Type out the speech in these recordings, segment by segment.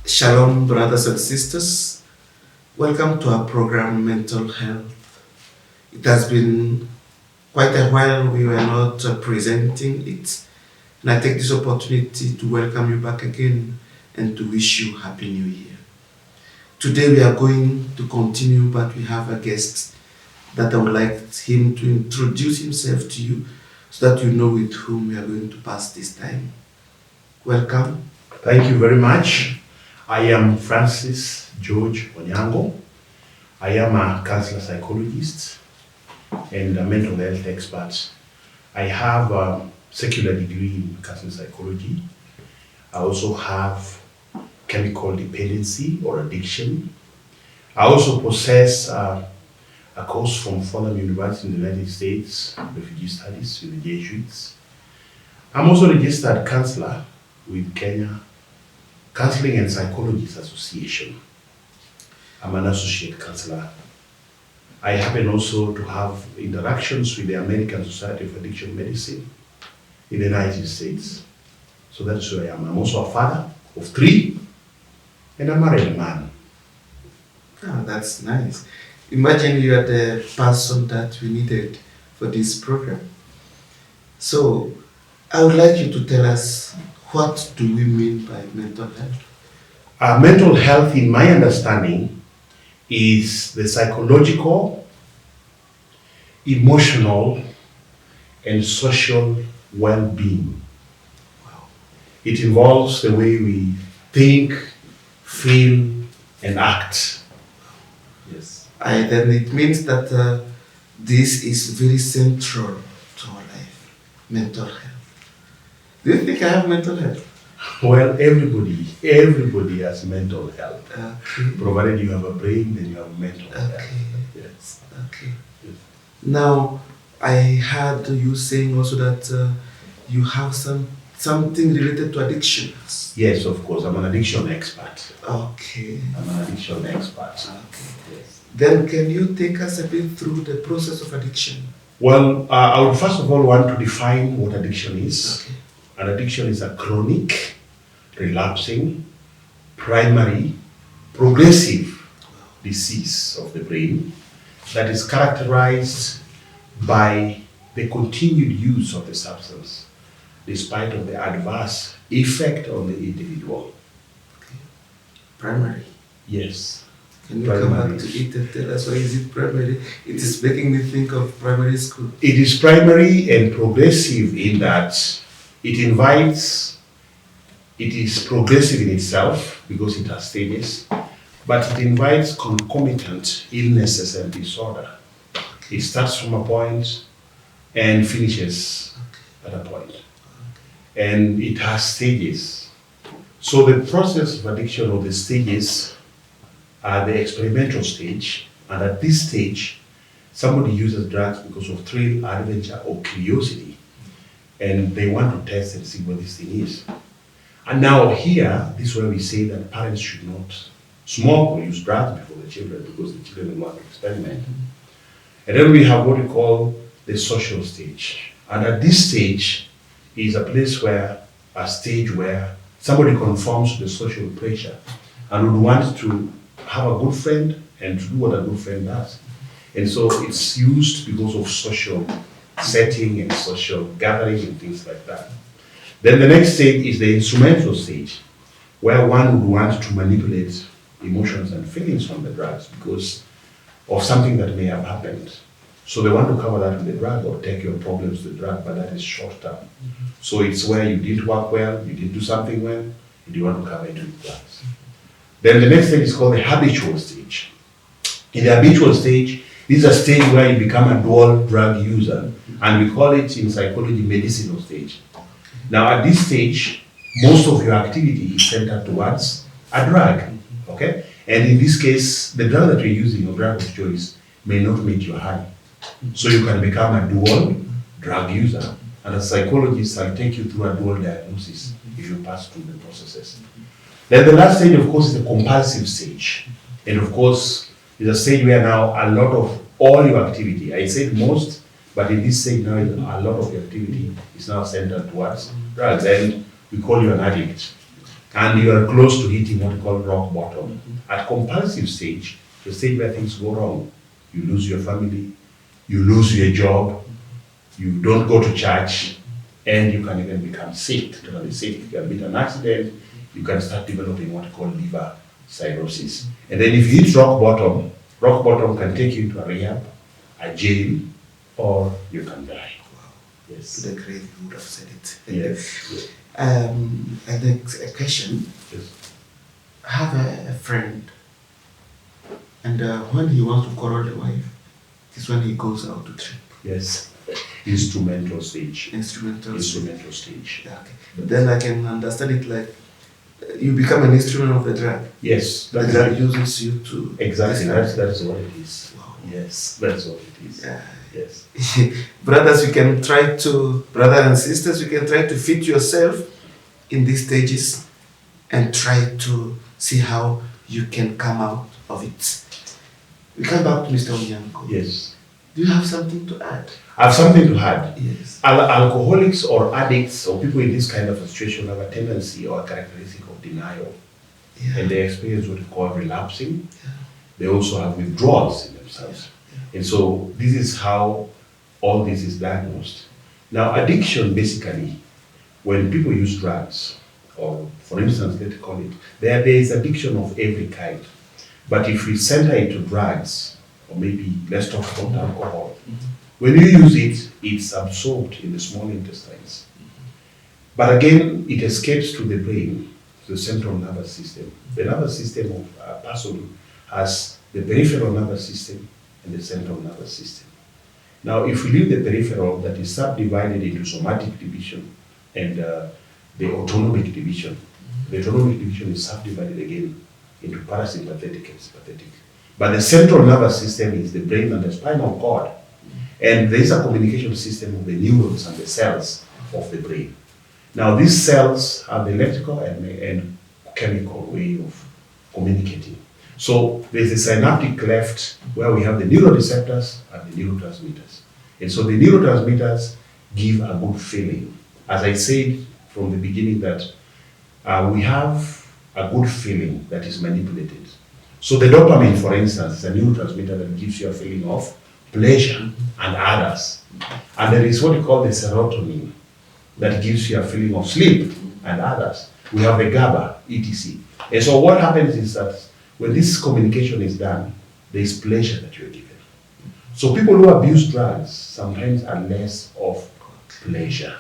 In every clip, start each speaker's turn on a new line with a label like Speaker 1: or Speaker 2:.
Speaker 1: Shalom, brothers and sisters. Welcome to our program, Mental Health. It has been quite a while we were not presenting it, and I take this opportunity to welcome you back again and to wish you Happy New Year. Today we are going to continue, but we have a guest that I would like him to introduce himself to you so that you know with whom we are going to pass this time. Welcome.
Speaker 2: Thank you very much. I am Francis George Onyango. I am a counselor psychologist and a mental health expert. I have a secular degree in counseling psychology. I also have chemical dependency or addiction. I also possess a course from Fordham University in the United States, refugee studies with the Jesuits. I'm also a registered counselor with Kenya Counseling and Psychologists Association. I'm an associate counselor. I happen also to have interactions with the American Society of Addiction Medicine in the United States. So that's who I am. I'm also a father of 3 and a married man.
Speaker 1: Oh, that's nice. Imagine you are the person that we needed for this program. So I would like you to tell us, what do we mean by mental health?
Speaker 2: Mental health, in my understanding, is the psychological, emotional, and social well-being.
Speaker 1: Wow.
Speaker 2: It involves the way we think, feel, and act.
Speaker 1: Yes. Then it means that this is very central to our life, mental health. Do you think I have mental health?
Speaker 2: Well, everybody has mental health.
Speaker 1: Okay.
Speaker 2: Provided you have a brain, then you have mental health.
Speaker 1: Okay.
Speaker 2: Yes.
Speaker 1: Okay. Yes. Now, I heard you saying also that you have something related to addictions.
Speaker 2: Yes, of course. I'm an addiction expert.
Speaker 1: Okay.
Speaker 2: I'm an addiction expert.
Speaker 1: Okay. Yes. Then can you take us a bit through the process of addiction?
Speaker 2: Well, I would first of all want to define what addiction is.
Speaker 1: Okay.
Speaker 2: An addiction is a chronic, relapsing, primary, progressive disease of the brain that is characterized by the continued use of the substance despite of the adverse effect on the individual.
Speaker 1: Okay. Primary.
Speaker 2: Yes.
Speaker 1: Can you come back to it and tell us why is it primary? It is making me think of primary school.
Speaker 2: It is primary and progressive in that it is progressive in itself because it has stages, but it invites concomitant illnesses and disorder. It starts from a point and finishes at a point. And it has stages. So the process of addiction, or the stages, are the experimental stage, and at this stage, somebody uses drugs because of thrill, adventure, or curiosity. And they want to test and see what this thing is. And now here, this is where we say that parents should not smoke or use drugs before the children because the children want to experiment. And then we have what we call the social stage. And at this stage is a place where, a stage where somebody conforms to the social pressure and would want to have a good friend and to do what a good friend does. And so it's used because of social setting and social gathering and things like that. Then the next stage is the instrumental stage, where one would want to manipulate emotions and feelings from the drugs because of something that may have happened. So they want to cover that with the drug or take your problems to the drug, but that is short term. Mm-hmm. So it's where you didn't work well, you didn't do something well, and you want to cover it with drugs. Mm-hmm. Then the next stage is called the habitual stage. In the habitual stage, this is a stage where you become a dual drug user, and we call it in psychology medicinal stage. Now at this stage, most of your activity is centered towards a drug, okay? And in this case, the drug that you're using, or drug of choice, may not meet your high. So you can become a dual drug user. And as psychologists, I'll take you through a dual diagnosis if you pass through the processes. Then the last stage, of course, is the compulsive stage. And of course, it's a stage where now a lot of all your activity, I said most, but in this stage now, a lot of your activity is now centered towards drugs, and we call you an addict. and you are close to hitting what we call rock bottom. At compulsive stage, the stage where things go wrong, you lose your family, you lose your job, you don't go to church, and you can even become sick, totally sick. If you have been an accident, you can start developing what we call liver cirrhosis. And then if you hit rock bottom can take you to a rehab, a jail, or you can die.
Speaker 1: Wow.
Speaker 2: Yes.
Speaker 1: To the grave, you would have said it.
Speaker 2: Yes.
Speaker 1: And then a question.
Speaker 2: Yes.
Speaker 1: I have a friend, and when he wants to quarrel the wife, is when he goes out to trip.
Speaker 2: Yes. Instrumental stage.
Speaker 1: Instrumental
Speaker 2: stage.
Speaker 1: Yeah, okay. But then I can understand it like you become an instrument of the drug.
Speaker 2: Yes.
Speaker 1: The drug uses you to.
Speaker 2: Exactly. That's what it is.
Speaker 1: Wow.
Speaker 2: Yes. That's what it is.
Speaker 1: Yeah.
Speaker 2: Yes.
Speaker 1: Brothers, brothers and sisters, you can try to fit yourself in these stages and try to see how you can come out of it. We come back to Mr. Onyango.
Speaker 2: Yes.
Speaker 1: Do you have something to add?
Speaker 2: I have something to add.
Speaker 1: Yes.
Speaker 2: Alcoholics or addicts or people in this kind of a situation have a tendency or a characteristic of denial.
Speaker 1: Yeah.
Speaker 2: And they experience what we call relapsing.
Speaker 1: Yeah.
Speaker 2: They also have withdrawals in themselves.
Speaker 1: Yeah.
Speaker 2: And so this is how all this is diagnosed. Now, addiction basically, when people use drugs, or for instance, let's call it, there is addiction of every kind. But if we center it to drugs, or maybe let's talk about alcohol, when you use it, it's absorbed in the small intestines. But again, it escapes to the brain, to the central nervous system. The nervous system of a person has the peripheral nervous system and the central nervous system. Now, if we leave the peripheral, that is subdivided into somatic division and the autonomic division. The autonomic division is subdivided again into parasympathetic and sympathetic. But the central nervous system is the brain and the spinal cord. And there is a communication system of the neurons and the cells of the brain. Now, these cells have the electrical and chemical way of communicating. So there's a synaptic cleft where we have the neuroreceptors and the neurotransmitters. And so the neurotransmitters give a good feeling. As I said from the beginning that we have a good feeling that is manipulated. So the dopamine, for instance, is a neurotransmitter that gives you a feeling of pleasure and others. And there is what we call the serotonin that gives you a feeling of sleep and others. We have the GABA, etc. And so what happens is that when this communication is done, there is pleasure that you're given. So people who abuse drugs sometimes are less of pleasure,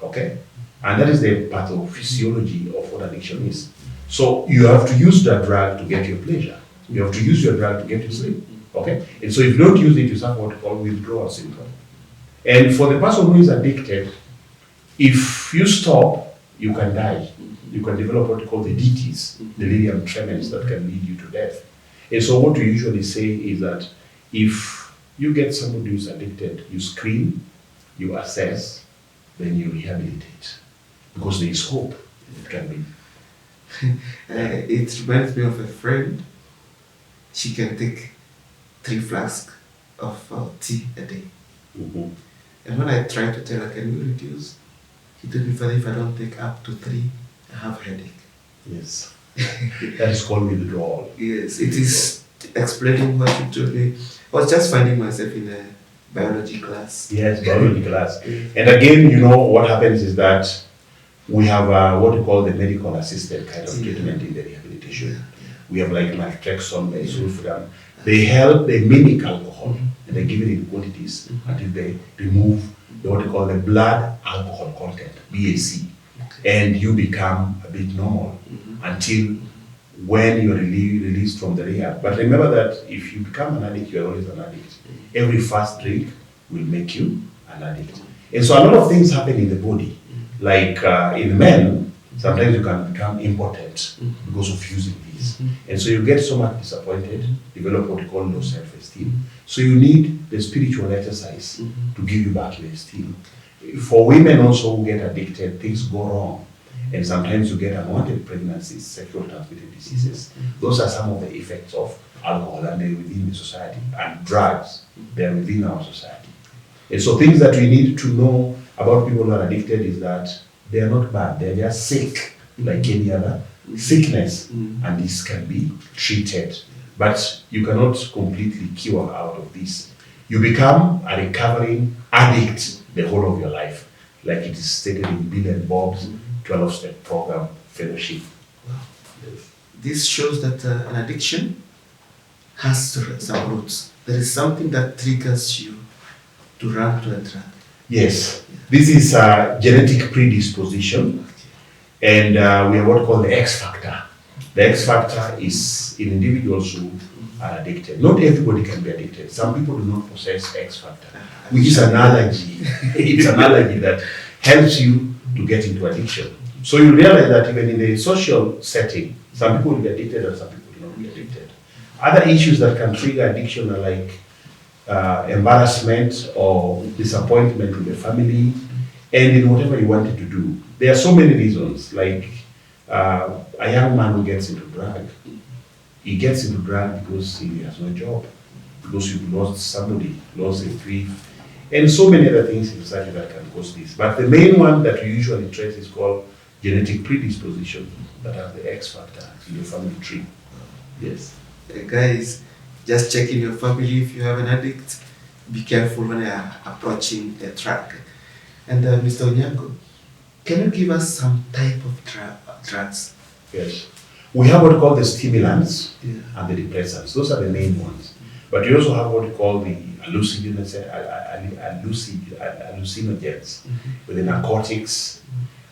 Speaker 2: okay? And that is the pathophysiology of what addiction is. So you have to use that drug to get your pleasure. You have to use your drug to get your sleep, okay? And so if you don't use it, you suffer what we call withdrawal syndrome. And for the person who is addicted, if you stop, you can die. You can develop what we call the DTs, delirium tremens, that can lead you to death. And so what we usually say is that if you get somebody who's addicted, you screen, you assess, then you rehabilitate. Because there is hope. It can be.
Speaker 1: It reminds me of a friend. She can take 3 flasks of tea a day.
Speaker 2: Mm-hmm.
Speaker 1: And when I tried to tell her, can you reduce? He told me, Father, if I don't take up to 3, I have headache.
Speaker 2: Yes. That is called withdrawal.
Speaker 1: Yes, it is explaining what you told me. I was just finding myself in a biology class.
Speaker 2: Yes, biology class. And again, you know, what happens is that we have what we call the medical assisted kind of treatment in the rehabilitation. We have like naltrexone, sulfram. They help, they mimic alcohol, and they give it in quantities until they remove what we call the blood alcohol content, BAC. And you become a bit normal until when you're released from the rehab. But remember that if you become an addict, you're always an addict. Every fast drink will make you an addict. And so a lot of things happen in the body. Like in men, sometimes you can become impotent because of using these. And so you get so much disappointed, develop what we call low self-esteem. So you need the spiritual exercise to give you back your esteem. For women also who get addicted, things go wrong. And sometimes you get unwanted pregnancies, sexual transmitted diseases. Those are some of the effects of alcohol, and they're within the society. And drugs, they're within our society. And so things that we need to know about people who are addicted is that they are not bad, they're just sick like any other sickness, and this can be treated. But you cannot completely cure out of this. You become a recovering addict the whole of your life, like it is stated in Bill and Bob's 12-step program fellowship.
Speaker 1: Wow. This shows that an addiction has some roots. There is something that triggers you to run to a drug.
Speaker 2: Yes, this is a genetic predisposition, and we have what we call the X factor. The X factor is in individuals who are addicted. Not everybody can be addicted. Some people do not possess X factor, which is an allergy. It's an allergy that helps you to get into addiction. So you realize that even in the social setting, some people will be addicted and some people will not be addicted. Other issues that can trigger addiction are like embarrassment or disappointment in the family and in whatever you wanted to do. There are so many reasons, like a young man who gets into drug. He gets into drug because he has no job, because you've lost somebody, lost a grief, and so many other things in society that can cause this. But the main one that we usually trace is called genetic predisposition, that has the X factor in your family tree. Yes.
Speaker 1: Guys, just check in your family if you have an addict. Be careful when you are approaching a drug. And Mr. Onyango, can you give us some type of drugs?
Speaker 2: Yes. We have what we call the stimulants and the depressants. Those are the main ones. But you also have what we call the hallucinogens, with the narcotics.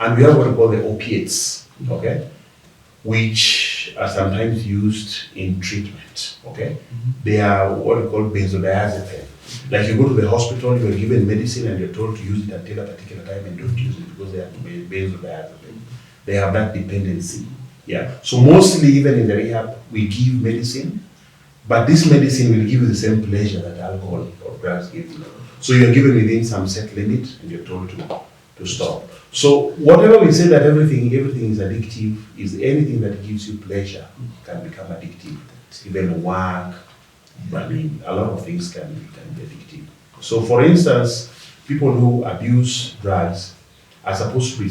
Speaker 2: And we have what we call the opiates, okay, which are sometimes used in treatment, okay. They are what we call benzodiazepine. Like you go to the hospital, you are given medicine and you're told to use it until a particular time and don't use it because they are benzodiazepine. They have that dependency. Yeah. So mostly even in the rehab, we give medicine, but this medicine will give you the same pleasure that alcohol or drugs give you. So you're given within some set limit and you're told to stop. So whatever we say that everything is addictive, is anything that gives you pleasure can become addictive. Even work, I mean, a lot of things can be addictive. So for instance, people who abuse drugs are supposed to be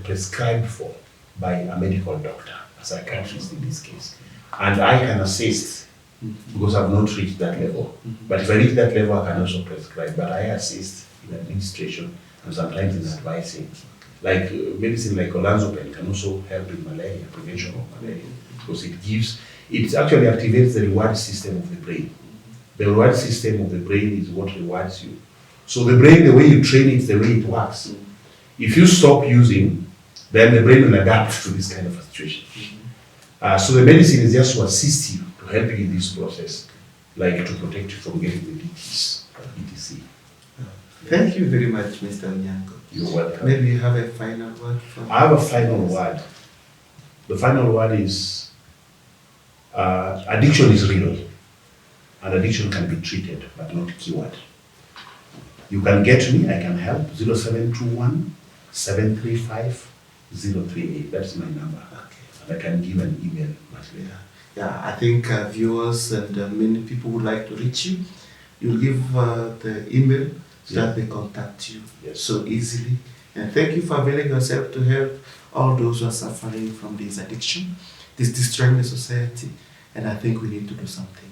Speaker 2: prescribed for by a medical doctor, a psychiatrist in this case. And I can assist because I've not reached that level. But if I reach that level, I can also prescribe. But I assist in administration and sometimes in advising. Like medicine like olanzapine can also help in malaria, prevention of malaria, because it actually activates the reward system of the brain. The reward system of the brain is what rewards you. So the brain, the way you train it, the way it works. If you stop using, then the brain will adapt to this kind of a situation. So the medicine is just to assist you, to help you in this process, like to protect you from getting the disease, etc.
Speaker 1: Thank you very much, Mr. Onyango.
Speaker 2: You're welcome.
Speaker 1: Maybe you have a final word for
Speaker 2: I have a final word. The final word is addiction is real, and addiction can be treated but not cured. You can get me, I can help, 0721 735 038. That's my number. Okay. And I can give an email much later.
Speaker 1: Yeah, I think viewers and many people would like to reach you. You'll give the email so that they contact you so easily. And thank you for availing yourself to help all those who are suffering from this addiction. This is destroying the society, and I think we need to do something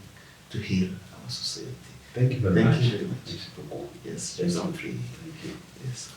Speaker 1: to heal our society.
Speaker 2: Thank you very much.
Speaker 1: Thank you very much. Yes,
Speaker 2: Thank you.
Speaker 1: yes.